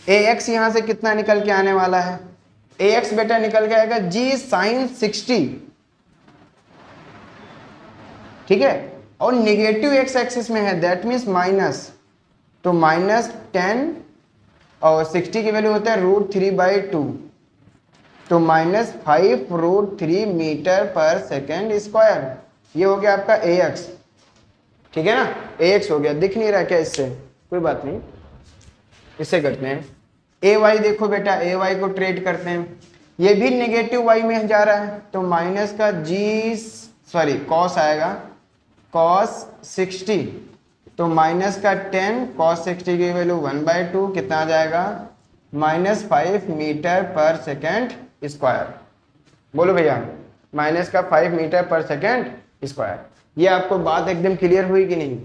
ax यहाँ से कितना निकल के आने वाला है, ax बेटा निकल के आएगा g साइन 60, ठीक है, और निगेटिव एक्स एक्सिस में है, दैट मीन्स माइनस, तो -10 और 60 की वैल्यू होता है √3/2, तो -5√3 मीटर पर सेकेंड स्क्वायर, ये हो गया आपका ax, ठीक है ना, ax हो गया, दिख नहीं रहा क्या इससे, कोई बात नहीं, इससे करते हैं। ay देखो बेटा, ay को ट्रेड करते हैं, ये भी नेगेटिव y में जा रहा है, तो माइनस का cos आएगा, cos 60, तो माइनस का 10 cos 60 की वैल्यू 1/2 कितना आ जाएगा, -5 मीटर पर सेकेंड स्क्वायर। बोलो भैया, माइनस का 5 मीटर पर सेकेंड स्क्वायर। ये आपको बात एकदम क्लियर हुई कि नहीं?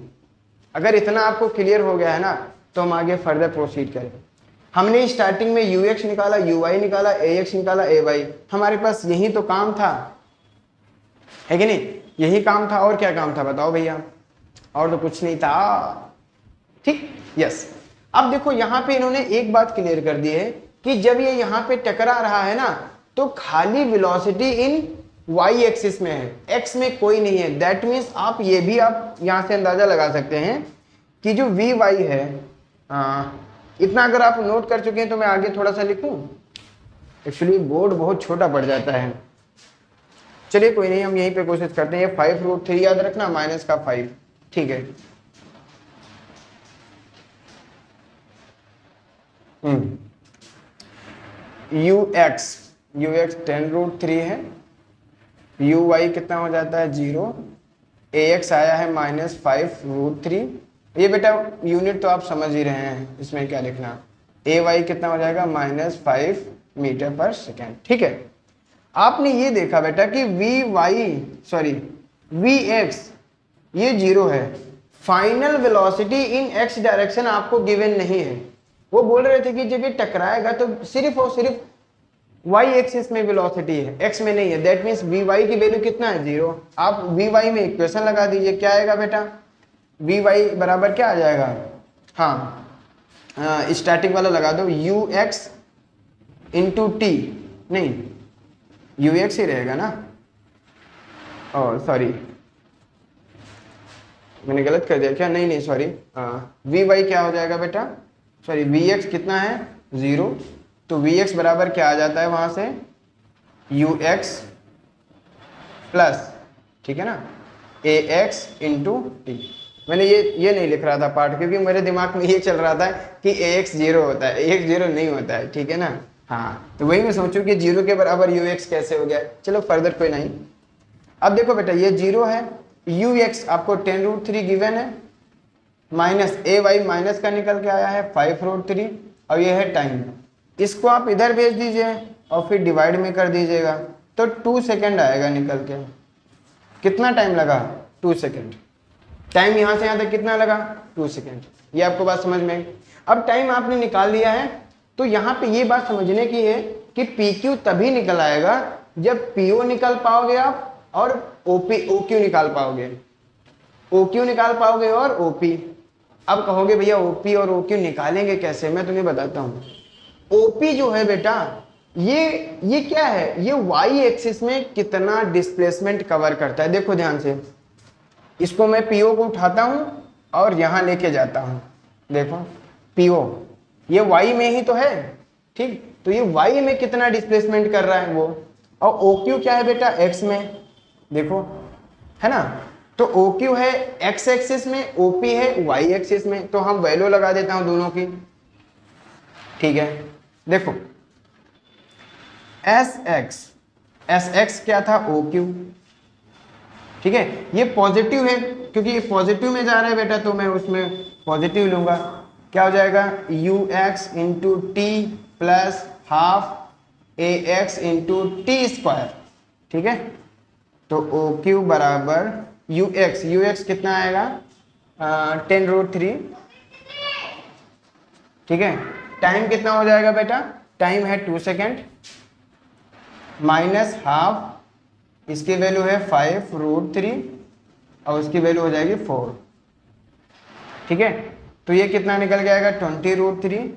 अगर इतना आपको क्लियर हो गया है ना, तो हम आगे फर्दर प्रोसीड करें। हमने स्टार्टिंग में ux निकाला, uy निकाला, ax निकाला, ay, हमारे पास यही तो काम था, है कि नहीं? यही काम था, और क्या काम था बताओ भैया? और तो कुछ नहीं था, ठीक, यस। अब देखो यहाँ पे इन्होंने एक बात क्लियर कर दी है कि जब ये यहाँ पे टकरा रहा है ना, तो खाली वेलोसिटी इन y एक्सिस में है, x में कोई नहीं है। दैट मीन्स आप ये भी आप यहाँ से अंदाजा लगा सकते हैं कि जो vy है, इतना अगर आप नोट कर चुके हैं तो मैं आगे थोड़ा सा लिखूं, एक्चुअली बोर्ड बहुत छोटा पड़ जाता है। चलिए कोई नहीं, हम यहीं पे कोशिश करते हैं। 5√3 याद रखना, माइनस का 5, ठीक है। ux 10√3 है, uy कितना हो जाता है 0, ax आया है -5√3। ये बेटा यूनिट तो आप समझ ही रहे हैं, इसमें क्या लिखना, ay कितना हो जाएगा -5 मीटर पर सेकेंड, ठीक है। आपने ये देखा बेटा कि vx ये 0 है, फाइनल वेलोसिटी इन x डायरेक्शन आपको गिवन नहीं है। वो बोल रहे थे कि जब ये टकराएगा तो सिर्फ और सिर्फ y एक्सिस में वेलोसिटी है, x में नहीं है। दैट मीन्स vy की वैल्यू कितना है 0। आप vy में इक्वेशन लगा दीजिए, क्या आएगा बेटा, vy बराबर क्या आ जाएगा, हाँ स्टार्टिंग वाला लगा दो, ux इंटू टी, नहीं ux ही रहेगा ना, ओह सॉरी मैंने गलत कर दिया क्या, नहीं सॉरी, vy क्या हो जाएगा बेटा, सॉरी vx कितना है 0, तो vx बराबर क्या आ जाता है वहां से, ux प्लस, ठीक है ना, ax इंटू टी। मैंने ये नहीं लिख रहा था पार्ट, क्योंकि मेरे दिमाग में ये चल रहा था कि ax 0 होता है, ax 0 नहीं होता है, ठीक है ना, हाँ। तो वही मैं सोचूं कि 0 के बराबर ux कैसे हो गया। चलो फर्दर कोई नहीं। अब देखो बेटा ये 0 है, ux आपको 10√3 गिवन है, माइनस ay माइनस का निकल के आया है 5√3, और ये है टाइम। इसको आप इधर भेज दीजिए और फिर डिवाइड में कर दीजिएगा, तो 2 सेकेंड आएगा निकल के। कितना टाइम लगा, 2 सेकेंड। टाइम यहाँ से यहाँ तक कितना लगा, 2 सेकेंड। ये आपको बात समझ में आई। अब टाइम आपने निकाल लिया है, तो यहाँ पे ये बात समझने की है कि PQ तभी निकल आएगा जब PO निकाल पाओगे आप और OQ निकाल पाओगे, OQ निकाल पाओगे और OP। अब कहोगे भैया OP और OQ निकालेंगे कैसे, मैं तुम्हें बताता हूँ। OP जो है बेटा, ये क्या है, ये y एक्सिस में कितना डिस्प्लेसमेंट कवर करता है। देखो ध्यान से, इसको मैं PO को उठाता हूं और यहां लेके जाता हूं, देखो PO ये y में ही तो है, ठीक, तो ये y में कितना डिस्प्लेसमेंट कर रहा है वो, और OQ क्या है बेटा x में, देखो है ना, तो OQ है x एक्सिस में, OP है y एक्सिस में, तो हम वैल्यू लगा देता हूं दोनों की, ठीक है। देखो SX क्या था, OQ, ठीक है। ये पॉजिटिव है क्योंकि ये पॉजिटिव में जा रहा है बेटा, तो मैं उसमें पॉजिटिव लूंगा। क्या हो जाएगा, ux into T plus half ax into T square, ठीक है। तो OQ बराबर ux कितना आएगा 10√3, ठीक है। टाइम कितना हो जाएगा बेटा, टाइम है 2 सेकेंड, माइनस हाफ, इसकी वैल्यू है 5√3 और उसकी वैल्यू हो जाएगी 4, ठीक है। तो ये कितना निकल के आएगा 20√3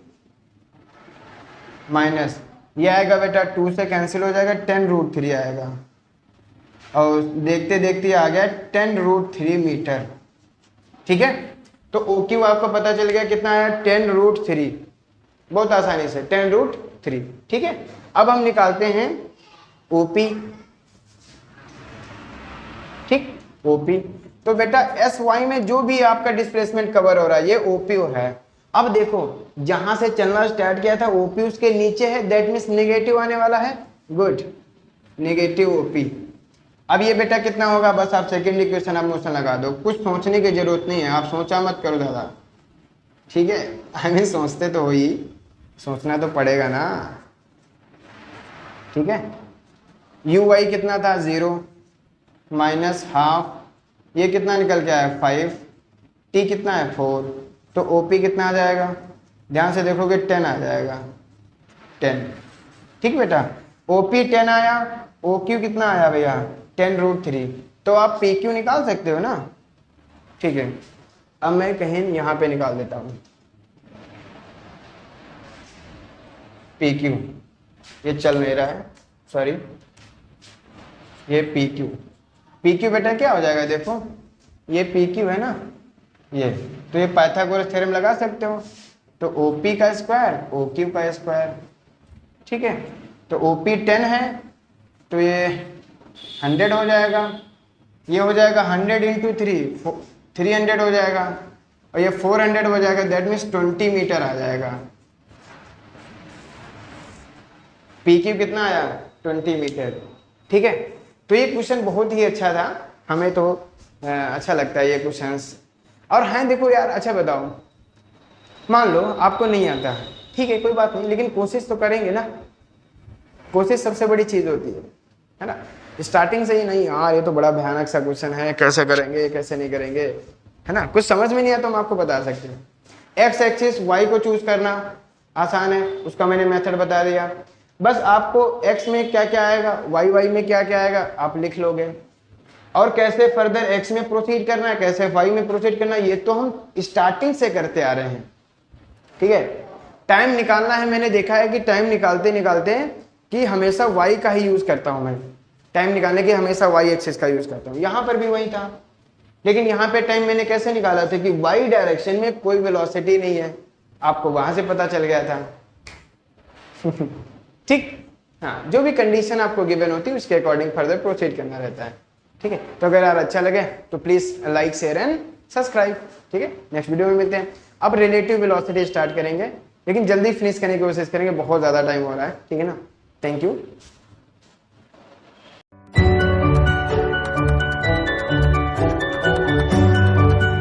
माइनस ये आएगा बेटा 2 से कैंसिल हो जाएगा 10√3 आएगा, और देखते देखते आ गया 10√3 मीटर, ठीक है। तो OQ आपको पता चल गया कितना आया 10√3, बहुत आसानी से 10√3, ठीक है। अब हम निकालते हैं OP, ठीक, OP। तो बेटा एस वाई में जो भी आपका डिस्प्लेसमेंट कवर हो रहा है ये ओपी है। अब देखो जहां से चलना स्टार्ट किया था ओपी उसके नीचे है, दैट मीन्स नेगेटिव आने वाला है, गुड, नेगेटिव ओपी। अब ये बेटा कितना होगा, बस आप सेकेंड इक्वेशन आप मोशन लगा दो, कुछ सोचने की जरूरत नहीं है, आप सोचा मत करो दादा, ठीक है। आई मीन सोचते तो हो ही, सोचना तो पड़ेगा ना, ठीक है। यू वाई कितना था 0 माइनस हाफ, ये कितना निकल के आया 5, टी कितना है 4, तो ओपी कितना आ जाएगा, ध्यान से देखोगे 10 आ जाएगा, 10, ठीक बेटा। ओपी 10 आया, ओ क्यू कितना आया भैया 10√3, तो आप पी क्यू निकाल सकते हो ना, ठीक है। अब मैं कहीं यहाँ पे निकाल देता हूँ पी क्यू, ये चल नहीं रहा है, सॉरी, ये पी क्यू, पी क्यू बेटा क्या हो जाएगा, देखो ये पी क्यू है ना, ये तो ये पाइथागोरस थ्योरम लगा सकते हो, तो ओ पी का स्क्वायर ओ क्यू का स्क्वायर, ठीक है। तो ओ पी 10 है तो ये 100 हो जाएगा, ये हो जाएगा 100 इंटू 300 हो जाएगा, और ये 400 हो जाएगा, दैट मीन्स 20 मीटर आ जाएगा। पी क्यू कितना आया 20 मीटर, ठीक है। तो ये क्वेश्चन बहुत ही अच्छा था, हमें तो अच्छा लगता है ये क्वेश्चंस। और हैं देखो यार, अच्छा बताओ, मान लो आपको नहीं आता, ठीक है कोई बात नहीं, लेकिन कोशिश तो करेंगे ना, कोशिश सबसे बड़ी चीज होती है ना। स्टार्टिंग से ही नहीं यार ये तो बड़ा भयानक सा क्वेश्चन है, कैसे करेंगे कैसे नहीं करेंगे, है ना, कुछ समझ में नहीं आया तो हम आपको बता सकते हैं। एक्स एक्सिस वाई को चूज करना आसान है, उसका मैंने मेथड बता दिया, बस आपको एक्स में क्या क्या आएगा वाई में क्या क्या आएगा आप लिख लोगे, और कैसे फर्दर एक्स में प्रोसीड करना है कैसे वाई में प्रोसीड करना है ये तो हम स्टार्टिंग से करते आ रहे हैं, ठीक है। टाइम निकालना है, मैंने देखा है कि टाइम निकालते निकालते कि हमेशा वाई का ही यूज करता हूं मैं, टाइम निकालने के हमेशा वाई एक्सिस का यूज करता हूं, यहां पर भी वही था, लेकिन यहां पे टाइम मैंने कैसे निकाला था कि वाई डायरेक्शन में कोई वेलोसिटी नहीं है, आपको वहां से पता चल गया था ठीक, हाँ जो भी कंडीशन आपको गिवन होती है उसके अकॉर्डिंग फर्दर प्रोसीड करना रहता है, ठीक है। तो अगर यार अच्छा लगे तो please like share and subscribe, ठीक है। नेक्स्ट वीडियो में मिलते हैं, अब रिलेटिव वेलोसिटी स्टार्ट करेंगे, लेकिन जल्दी फिनिश करने की कोशिश करेंगे, बहुत ज्यादा टाइम हो रहा है, ठीक है ना। Thank you.